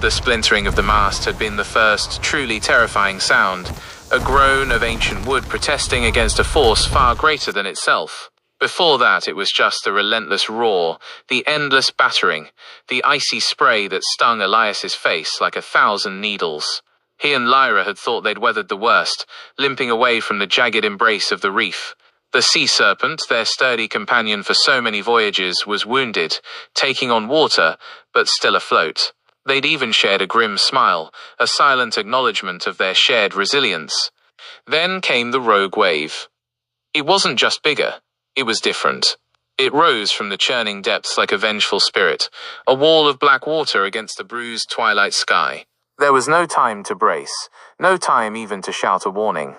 The splintering of the mast had been the first truly terrifying sound, a groan of ancient wood protesting against a force far greater than itself. Before that, it was just the relentless roar, the endless battering, the icy spray that stung Elias's face like 1,000 needles. He and Lyra had thought they'd weathered the worst, limping away from the jagged embrace of the reef. The sea serpent, their sturdy companion for so many voyages, was wounded, taking on water, but still afloat. They'd even shared a grim smile, a silent acknowledgement of their shared resilience. Then came the rogue wave. It wasn't just bigger, it was different. It rose from the churning depths like a vengeful spirit, a wall of black water against the bruised twilight sky. There was no time to brace, no time even to shout a warning.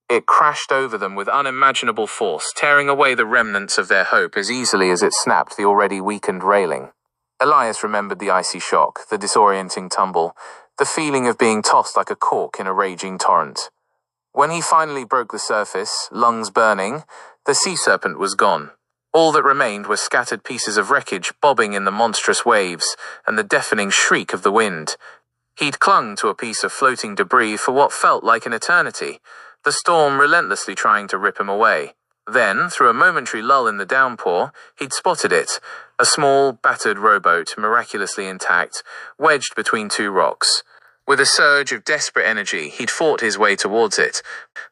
It crashed over them with unimaginable force, tearing away the remnants of their hope as easily as it snapped the already weakened railing. Elias remembered the icy shock, the disorienting tumble, the feeling of being tossed like a cork in a raging torrent. When he finally broke the surface, lungs burning, the sea serpent was gone. All that remained were scattered pieces of wreckage bobbing in the monstrous waves and the deafening shriek of the wind. He'd clung to a piece of floating debris for what felt like an eternity, the storm relentlessly trying to rip him away. Then, through a momentary lull in the downpour, he'd spotted it, a small, battered rowboat, miraculously intact, wedged between two rocks. With a surge of desperate energy, he'd fought his way towards it,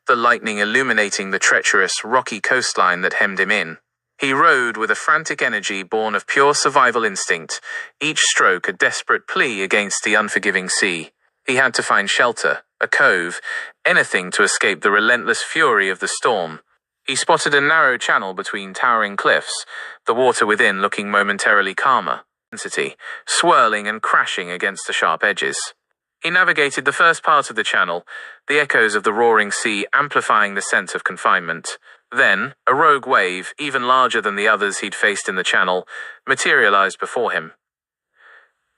the lightning illuminating the treacherous, rocky coastline that hemmed him in. He rowed with a frantic energy born of pure survival instinct, each stroke a desperate plea against the unforgiving sea. He had to find shelter, a cove, anything to escape the relentless fury of the storm. He spotted a narrow channel between towering cliffs, the water within looking momentarily calmer, swirling and crashing against the sharp edges. He navigated the first part of the channel, the echoes of the roaring sea amplifying the sense of confinement. Then, a rogue wave, even larger than the others he'd faced in the channel, materialized before him.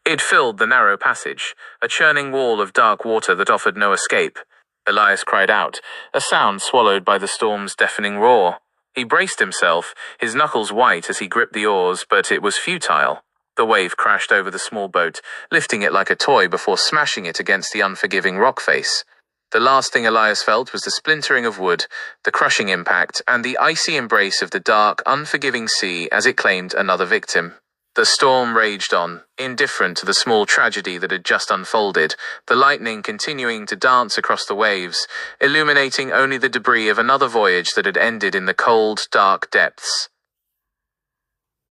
It filled the narrow passage, a churning wall of dark water that offered no escape. Elias cried out, a sound swallowed by the storm's deafening roar. He braced himself, his knuckles white as he gripped the oars, but it was futile. The wave crashed over the small boat, lifting it like a toy before smashing it against the unforgiving rock face. The last thing Elias felt was the splintering of wood, the crushing impact, and the icy embrace of the dark, unforgiving sea as it claimed another victim. The storm raged on, indifferent to the small tragedy that had just unfolded, the lightning continuing to dance across the waves, illuminating only the debris of another voyage that had ended in the cold, dark depths.